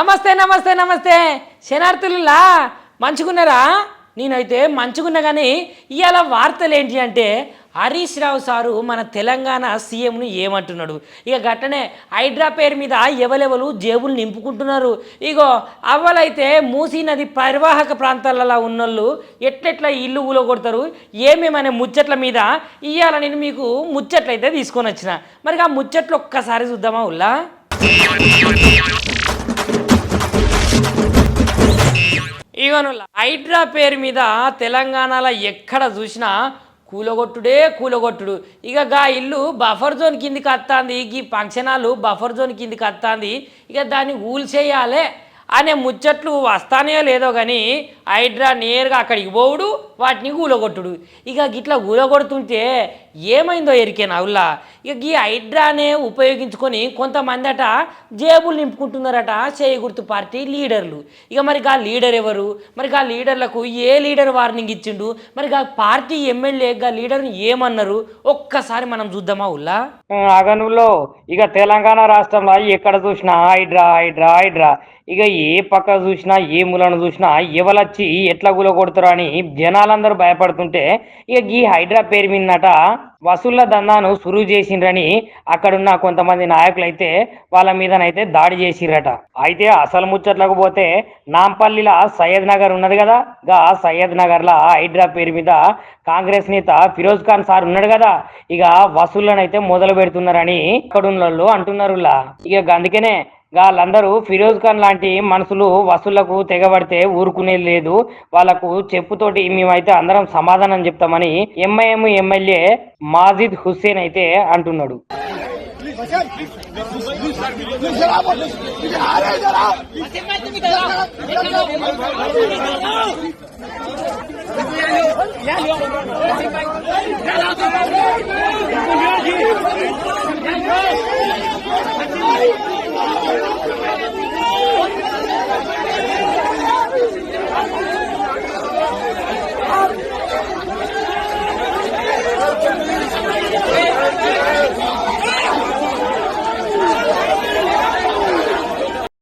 నమస్తే నమస్తే నమస్తే శనార్థులులా మంచుకున్నారా? నేనైతే మంచుకున్నా కానీ ఇవాళ వార్తలు ఏంటి అంటే హరీష్ రావు సారు మన తెలంగాణ సీఎంను ఏమంటున్నాడు. ఇక గట్టనే హైడ్రా పేరు మీద ఎవరెవరు జేబులు నింపుకుంటున్నారు. ఇగో అవ్వలైతే మూసీ నది పరివాహక ప్రాంతాలలో ఉన్నోళ్ళు ఎట్లెట్లా ఇల్లు ఊలగొడతారు ఏమేమనే ముచ్చట్ల మీద ఇవాళ నేను మీకు ముచ్చట్లయితే తీసుకొని వచ్చిన. మరి ఆ ముచ్చట్లు ఒక్కసారి చూద్దామా ఉల్లా? ఈవెన్ హైడ్రా పేరు మీద తెలంగాణలో ఎక్కడ చూసినా కూలగొట్టుడు. ఇక గా ఇల్లు బఫర్ జోన్ కిందికి వస్తుంది, ఈ ఫంక్షన్ హాలు బఫర్ జోన్ కిందికి వస్తుంది, ఇక దాన్ని ఊల్చేయాలి అనే ముచ్చట్లు వస్తానే లేదో కానీ హైడ్రా నేరుగా అక్కడికి పోవుడు, వాటిని కూలగొట్టుడు. ఇక గిట్లా కూలగొడుతుంటే ఏమైందో ఎరికేనా అవులా? ఇక ఈ హైడ్రానే ఉపయోగించుకొని కొంతమంది అట జేబులు నింపుకుంటున్నారట చేయి గుర్తు పార్టీ లీడర్లు. ఇక మరి ఆ లీడర్ ఎవరు? మరి ఆ లీడర్లకు ఏ లీడర్ వార్నింగ్ ఇచ్చిండు? మరి ఆ పార్టీ ఎమ్మెల్యే ఆ లీడర్ని ఏమన్నారు ఒక్కసారి మనం చూద్దామా ఉల్లా? అగనులో ఇక తెలంగాణ రాష్ట్రంలో ఎక్కడ చూసినా హైడ్రా హైడ్రా హైడ్రా. ఇక ఏ పక్క చూసినా ఏ మూలను చూసినా ఎవలొచ్చి ఎట్లా గులగొడతారు అని జనాలందరూ భయపడుతుంటే ఇక ఈ హైడ్రా పేరు మీదట వసూళ్ల దందాను సురువు చేసిండ్రని అక్కడున్న కొంతమంది నాయకులైతే వాళ్ళ మీదనైతే దాడి చేసిరట. అయితే అసలు ముచ్చట్లకు పోతే నాంపల్లిలో సయ్యద్ నగర్ ఉన్నది కదా, గా సయ్యద్ నగర్లో హైడ్రా పేరు మీద కాంగ్రెస్ నేత ఫిరోజ్ ఖాన్ సార్ ఉన్నాడు కదా, ఇక వసూళ్లనైతే మొదలు పెడుతున్నారని అక్కడున్న వాళ్ళు అంటున్నారు. ఇక అందుకనే వాళ్ళందరూ ఫిరోజ్ ఖాన్ లాంటి మనుషులు వసూళ్లకు తెగబడితే ఊరుకునేది లేదు, వాళ్ళకు చెప్పుతోటి మేమైతే అందరం సమాధానం చెప్తామని ఎంఐఎం ఎమ్మెల్యే మాజిద్ హుస్సేన్ అయితే అంటున్నాడు.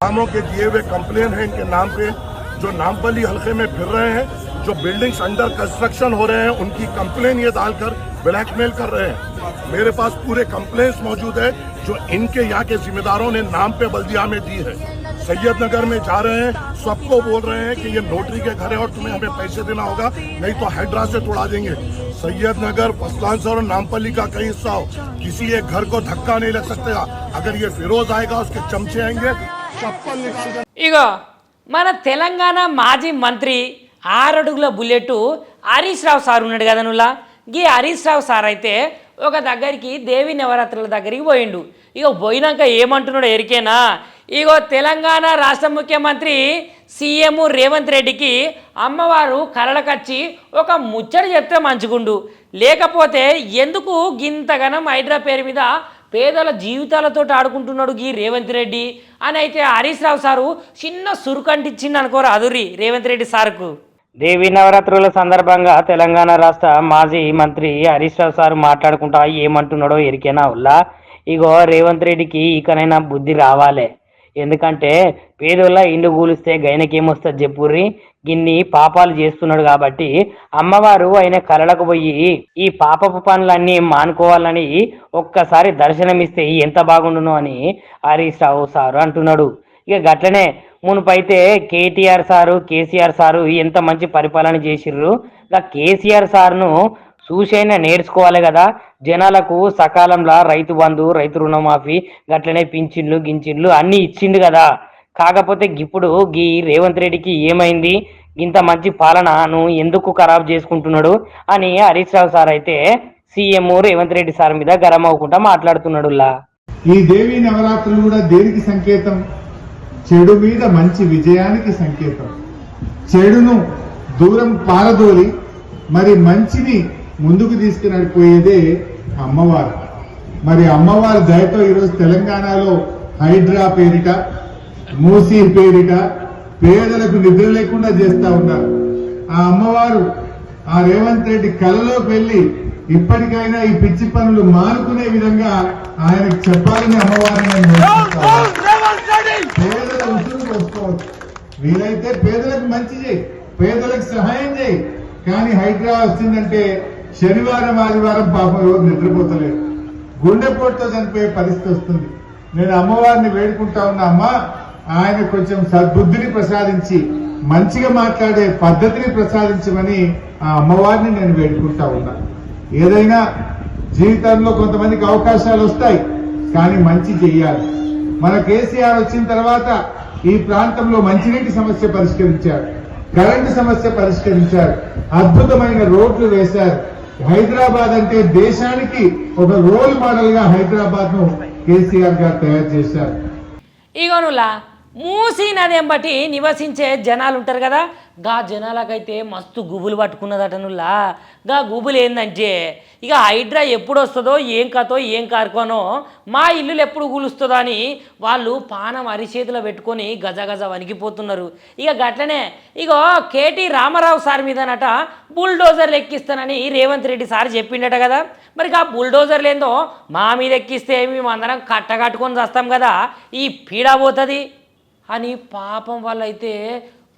कामों के दिए हुए कंप्लेन है इनके नाम पे, जो नामपल्ली हल्के में फिर रहे हैं, जो बिल्डिंग्स अंडर कंस्ट्रक्शन हो रहे हैं, उनकी कंप्लेन ये डालकर ब्लैकमेल कर रहे हैं. मेरे पास पूरे कंप्लेन्स मौजूद है जो इनके यहाँ के जिम्मेदारों ने नाम पे बल्दिया में दी है. सैयद नगर में जा रहे हैं, सबको बोल रहे हैं कि ये नोटरी के घर है और तुम्हें हमें पैसे देना होगा, नहीं तो हाइड्रा से तोड़ा देंगे. सैयद नगर, फसलांसर और नामपल्ली का कई हिस्सा हो, किसी एक घर को धक्का नहीं लग सकता. अगर ये फिरोज आएगा उसके चमचे आएंगे. ఇగో మన తెలంగాణ మాజీ మంత్రి 6 అడుగుల బుల్లెట్ హరీష్ రావు సార్ ఉన్నాడు కదా నువ్వులా, గీ హరీష్ రావు సార్ అయితే ఒక దగ్గరికి దేవి నవరాత్రుల దగ్గరికి పోయిండు. ఇక పోయినాక ఏమంటున్నాడు ఎరికేనా? ఇగో తెలంగాణ రాష్ట్ర ముఖ్యమంత్రి సీఎం రేవంత్ రెడ్డికి అమ్మవారు కలలకచ్చి ఒక ముచ్చట చెప్తే మంచుకుండు, లేకపోతే ఎందుకు గింతగనం హైడ్రా పేరు మీద పేదల జీవితాలతో ఆడుకుంటున్నాడు ఈ రేవంత్ రెడ్డి అని అయితే హరీష్ రావు సారు చిన్న సురుకంటిచ్చింది అనుకోరు అదురి రేవంత్ రెడ్డి సార్కు. దేవి నవరాత్రుల సందర్భంగా తెలంగాణ రాష్ట్ర మాజీ మంత్రి హరీష్ రావు సార్ మాట్లాడుకుంటా ఏమంటున్నాడో ఎరికేనా ఉల్లా? ఇగో రేవంత్ రెడ్డికి ఇకనైనా బుద్ధి రావాలి, ఎందుకంటే పేదోళ్ళ ఇండు కూలిస్తే గైనకేమొస్తుంది చెప్పుర్రి, గిన్ని పాపాలు చేస్తున్నాడు కాబట్టి అమ్మవారు ఆయన కలలకు పోయి ఈ పాపపు పనులన్నీ మానుకోవాలని ఒక్కసారి దర్శనమిస్తే ఎంత బాగుండును అని హరీష్ రావు సారు అంటున్నాడు. ఇక గట్లనే మునుపైతే కేటీఆర్ సారు కేసీఆర్ సారు ఎంత మంచి పరిపాలన చేసిర్రు, ఇక కేసీఆర్ సార్ను చూసైనా నేర్చుకోవాలి కదా. జనాలకు సకాలంలో రైతు బంధు, రైతు రుణమాఫీ, గట్లనే పింఛన్లు గించిన్లు అన్నీ ఇచ్చిండు కదా. కాకపోతే ఇప్పుడు గీ రేవంత్ రెడ్డికి ఏమైంది, ఇంత మంచి పాలనను ఎందుకు ఖరాబ్ చేసుకుంటున్నాడు అని హరీష్ రావు సార్ అయితే సీఎం రేవంత్ రెడ్డి సార్ మీద గరం అవ్వకుండా మాట్లాడుతున్నాడు. ఈ దేవీ నవరాత్రులు కూడా దేనికి సంకేతం? చెడు మీద మంచి విజయానికి సంకేతం. చెడును దూరం పారదోలి మరి మంచిని ముందుకు తీసుకునడిపోయేదే అమ్మవారు. మరి అమ్మవారి దయతో ఈరోజు తెలంగాణలో హైడ్రా పేరిట, మూసీ పేరిట పేదలకు నిద్ర లేకుండా చేస్తా ఉన్నారు. ఆ అమ్మవారు ఆ రేవంత్ రెడ్డి కలలోకి వెళ్లి ఇప్పటికైనా ఈ పిచ్చి పనులు మానుకునే విధంగా ఆయనకు చెప్పాలని అమ్మవారిని పేదల ఉసురు వీలైతే పేదలకు మంచి చేయి, పేదలకు సహాయం చేయి. కానీ హైదరాబాద్ వచ్చిందంటే శనివారం ఆదివారం పాపం ఎవరు నిద్రపోతలేరు, గుండెపోటుతో చనిపోయే పరిస్థితి వస్తుంది. నేను అమ్మవారిని వేడుకుంటా ఉన్నా, అమ్మ ఆయన కొంచెం సద్బుద్ధిని ప్రసాదించి మంచిగా మాట్లాడే పద్ధతిని ప్రసాదించమని ఆ అమ్మవారిని నేను వేడుకుంటా ఉన్నా. ఏదైనా జీవితంలో కొంతమందికి అవకాశాలు వస్తాయి, కానీ మంచి చెయ్యాలి. మన కేసీఆర్ వచ్చిన తర్వాత ఈ ప్రాంతంలో మంచినీటి సమస్య పరిష్కరించారు, కరెంటు సమస్య పరిష్కరించారు, అద్భుతమైన రోడ్లు వేశారు. హైదరాబాద్ అంటే దేశానికి ఒక రోల్ మోడల్ గా హైదరాబాద్ ను కేసీఆర్ గారు తయారు చేశారు. ఇగోనులా మూసీ నది ఎంబటి నివసించే జనాలు ఉంటారు కదా, గా జనాలకైతే మస్తు గుబులు పట్టుకున్నదటనుల్లా. గా గుబులు ఏందంటే ఇక హైడ్రా ఎప్పుడు వస్తుందో ఏం కథో ఏం కార్కోనో మా ఇల్లులు ఎప్పుడు కూలుస్తుందో అని వాళ్ళు పానం అరిచేతిలో పెట్టుకొని గజ గజ వణికిపోతున్నారు. ఇక గట్లనే ఇగో కేటీ రామారావు సార్ మీదనట బుల్డోజర్లు ఎక్కిస్తానని రేవంత్ రెడ్డి సార్ చెప్పిండట కదా. మరి ఆ బుల్డోజర్లు ఏందో మా మీద ఎక్కిస్తే మేము అందరం కట్టకట్టుకొని వస్తాం కదా, ఈ పీడ పోతుంది అని పాపం వాళ్ళైతే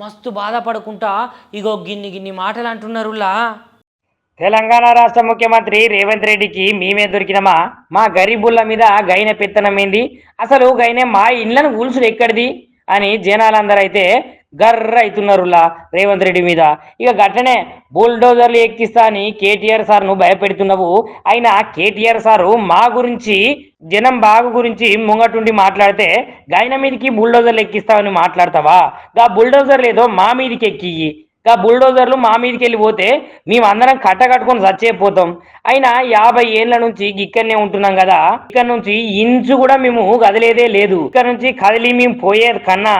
మస్తు బాధపడుకుంటా ఇగో గిన్ని మాటలు అంటున్నారులా. తెలంగాణ రాష్ట్ర ముఖ్యమంత్రి రేవంత్ రెడ్డికి మేమే దొరికినమా? మా గరీబుల మీద గైన పెత్తనం ఏంది? అసలు గైనే మా ఇళ్లను కూల్చుడు ఎక్కడిది అని జనాలందరూ అయితే గర్ర అవుతున్నారులా రేవంత్ రెడ్డి మీద. ఇక గట్లనే బుల్డోజర్లు ఎక్కిస్తా అని కేటీఆర్ సార్ను భయపెడుతున్నావు. అయినా కేటీఆర్ సారు మా గురించి జనం బాగు గురించి ముంగటుండి మాట్లాడితే గైన మీదకి బుల్డోజర్లు ఎక్కిస్తావని మాట్లాడతావా? గా బుల్డోజర్లు ఏదో మా మీదకి ఎక్కి గా బుల్డోజర్లు మా మీదకి వెళ్ళిపోతే మేమందరం కట్టకట్టుకొని చచ్చేపోతాం. అయినా 50 ఏళ్ల నుంచి ఇక్కడనే ఉంటున్నాం కదా, ఇక్కడ నుంచి ఇంచు కూడా మేము కదిలేదే లేదు. ఇక్కడ నుంచి కదిలి మేము పోయేది కన్నా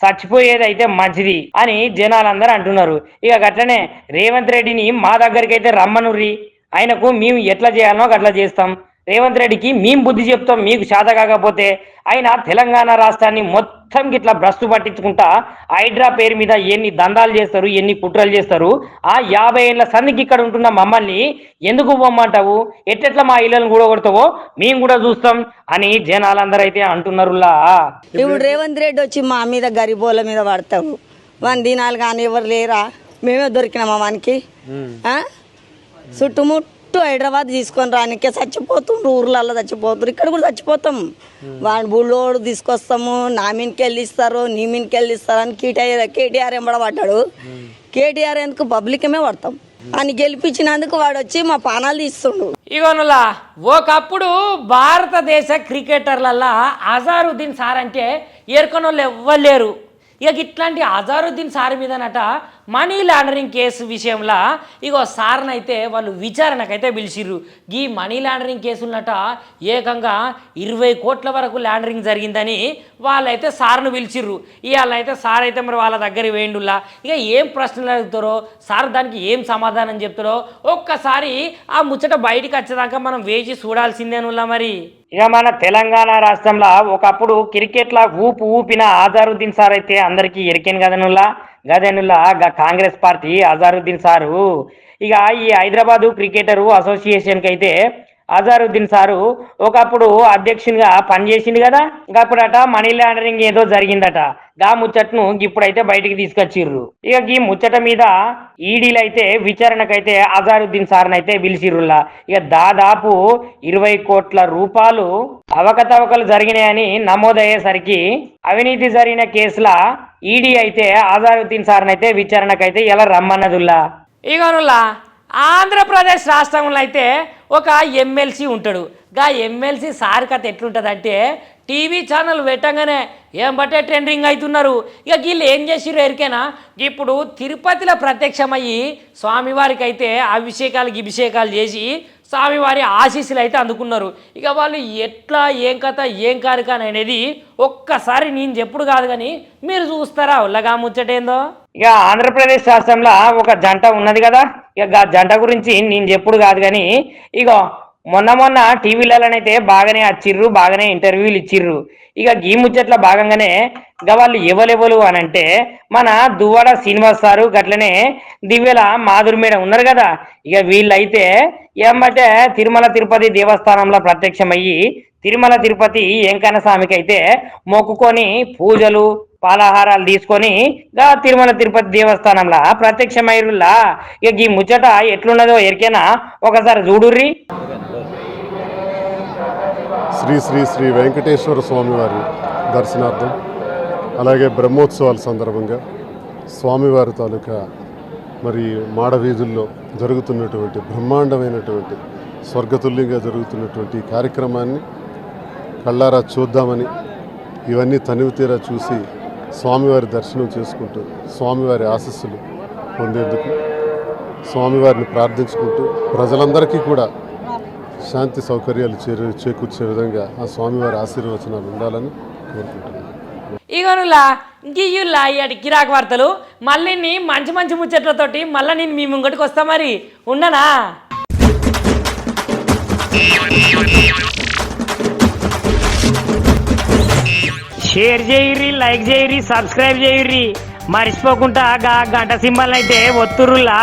చచ్చిపోయేది అయితే మంచిది అని జనాలందరూ అంటున్నారు. ఇక గట్లనే రేవంత్ రెడ్డిని మా దగ్గరికి అయితే రమ్మనుర్రి, ఆయనకు మేము ఎట్లా చేయాలనో అట్లా చేస్తాం. రేవంత్ రెడ్డికి మేము బుద్ధి చెప్తాం, మీకు చేత కాకపోతే. ఆయన తెలంగాణ రాష్ట్రాన్ని మొత్తం ఇట్లా భ్రష్టు పట్టించుకుంటా హైడ్రా పేరు మీద ఎన్ని దందాలు చేస్తారు, ఎన్ని కుట్రలు చేస్తారు. ఆ 50 ఏళ్ల సంధికి ఇక్కడ ఉంటున్న మమ్మల్ని ఎందుకు పోమ్మంటావు? ఎట్లా మా ఇళ్ళను కూడా కొడతావో మేము కూడా చూస్తాం అని జనాలందరూ అయితే అంటున్నారులా. ఇప్పుడు రేవంత్ రెడ్డి వచ్చి మా మీద గరిబోల మీద పడతారు. వాని దినాలు కానీ ఎవరు లేరా? మేమే దొరికినామా వానికి? చుట్టుముట్టు హైదరాబాద్ తీసుకొని రానికే చచ్చిపోతుండ్రు, ఊర్లలో చచ్చిపోతున్నారు, ఇక్కడ కూడా చచ్చిపోతాం. వాడిని బుల్లోడు తీసుకొస్తాము, నా మీనికి వెళ్ళిస్తారు, నీ మీనికి వెళ్ళిస్తారు అని కేటీఆర్ ఎంబడబడ్డాడు. కేటీఆర్ ఎందుకు పబ్లికమే పడతాం అని గెలిపించినందుకు వాడు వచ్చి మా పానాలు తీస్తుండు. ఇగోనులా ఒకప్పుడు భారతదేశ క్రికెటర్లల్లా అజారుద్దీన్ సార్ అంటే ఏర్కొనోళ్ళు ఎవ్వలేరు. ఇక ఇట్లాంటి అజారుద్దీన్ సార్ మీదనట మనీ లాండరింగ్ కేసు విషయంలో ఇగో సార్నైతే వాళ్ళు విచారణకైతే పిలిచిర్రు. ఈ మనీ లాండరింగ్ కేసులనట ఏకంగా 20 కోట్ల వరకు లాండరింగ్ జరిగిందని వాళ్ళైతే సార్ను పిలిచిర్రు. ఇవాళైతే సార్ అయితే మరి వాళ్ళ దగ్గర వేయండులా. ఇక ఏం ప్రశ్నలు అడుగుతారో, సార్ దానికి ఏం సమాధానం చెప్తారో ఒక్కసారి ఆ ముచ్చట బయటికి వచ్చేదాకా మనం వేచి చూడాల్సిందేనులా. మరి ఇక మన తెలంగాణ రాష్ట్రంలో ఒకప్పుడు క్రికెట్లా ఊపిన అజారుద్దీన్ సార్ అయితే అందరికీ ఎరికేను కదనుల్లా. గదనుల్లా కాంగ్రెస్ పార్టీ అజారుద్దీన్ సారు ఇక ఈ హైదరాబాదు క్రికెటరు అసోసియేషన్కి అయితే అజారుద్దీన్ సారు ఒకప్పుడు అధ్యక్షునిగా పనిచేసింది కదా. అప్పుడట మనీ లాండరింగ్ ఏదో జరిగిందట. గా ముచ్చట్ను ఇప్పుడైతే బయటికి తీసుకొచ్చిర్రు. ఇక ఈ ముచ్చట మీద ఈడీలు అయితే విచారణకైతే అజారుద్దీన్ సార్ని అయితే పిలిచిర్రులా. ఇక దాదాపు 20 కోట్ల రూపాయలు అవకతవకలు జరిగినాయని నమోదయ్యేసరికి అవినీతి జరిగిన కేసుల ఈడీ అయితే అజారుద్దీన్ సార్ని అయితే విచారణకైతే ఎలా రమ్మన్నదుల్లా. ఇగోనులా ఆంధ్రప్రదేశ్ రాష్ట్రంలో అయితే ఒక ఎమ్మెల్సీ ఉంటాడు. గా ఎమ్మెల్సీ సార్ కథ ఎట్లుంటుందంటే టీవీ ఛానల్ పెట్టంగానే ఏం బట్టే ట్రెండింగ్ అవుతున్నారు. ఇక వీళ్ళు ఏం చేసిర్రు ఎరికేనా? ఇప్పుడు తిరుపతిలో ప్రత్యక్షమయ్యి స్వామివారికి అయితే అభిషేకాలు చేసి స్వామివారి ఆశీస్సులు అయితే అందుకున్నారు. ఇక వాళ్ళు ఎట్లా ఏం కథ ఏం కార్యక్రమం అనేది ఒక్కసారి నేను చెప్పుడు కాదు కానీ మీరు చూస్తారా ఉల్లగా ముచ్చటేందో. ఇక ఆంధ్రప్రదేశ్ రాష్ట్రంలో ఒక జంట ఉన్నది కదా, ఇక జంట గురించి నేను చెప్పుడు కాదు కానీ ఇక మొన్న టీవీలలోనైతే బాగానే వచ్చిర్రు, బాగానే ఇంటర్వ్యూలు ఇచ్చిర్రు. ఇక ఈ ముచ్చట్ల భాగంగానే ఇక వాళ్ళు ఎవరెవరు అని అంటే మన దువ్వాడ శ్రీనివాస్ సారు గట్లనే దివ్యల మాధురి మేడం ఉన్నారు కదా. ఇక వీళ్ళైతే ఏమంటే తిరుమల తిరుపతి దేవస్థానంలో ప్రత్యక్షమయ్యి తిరుమల తిరుపతి వెంకన్న స్వామికి అయితే మొక్కుకొని పూజలు పాలాహారాలు తీసుకొని గా తిరుమల తిరుపతి దేవస్థానంలా ప్రత్యక్షమైరుల్లా. ఇక ఈ ముచ్చట ఎట్లున్నదో ఎరికేనా ఒకసారి చూడుర్రి. శ్రీ శ్రీ శ్రీ వెంకటేశ్వర స్వామివారి దర్శనార్థం అలాగే బ్రహ్మోత్సవాల సందర్భంగా స్వామివారి తాలూకా మరి మాడవీధుల్లో జరుగుతున్నటువంటి బ్రహ్మాండమైనటువంటి స్వర్గతుల్యంగా జరుగుతున్నటువంటి ఈ కార్యక్రమాన్ని కళ్ళారా చూద్దామని ఇవన్నీ తనివి తీరా చూసి స్వామివారి దర్శనం చేసుకుంటూ స్వామివారి ఆశీస్సులు పొందేందుకు స్వామివారిని ప్రార్థించుకుంటూ ప్రజలందరికీ కూడా శాంతి సౌకర్యాలు చేకూర్చే విధంగా ఆ స్వామివారి ఆశీర్వచనాలు ఉండాలని కోరుకుంటున్నాను. ఇగోనులా ఇంకియ్యుల్లా ఇయ్యాటి కిరాక్ వార్తలు మళ్ళీ మంచి మంచి ముచ్చట్లతోటి మళ్ళీ నేను మీ ముంగటికి వస్తా మరి ఉండనా. షేర్ చేయుర్రి, లైక్ చేయుర్రి, సబ్స్క్రైబ్ చేయుర్రి, మర్చిపోకుండా గంట సింబల్ అయితే ఒత్తురులా.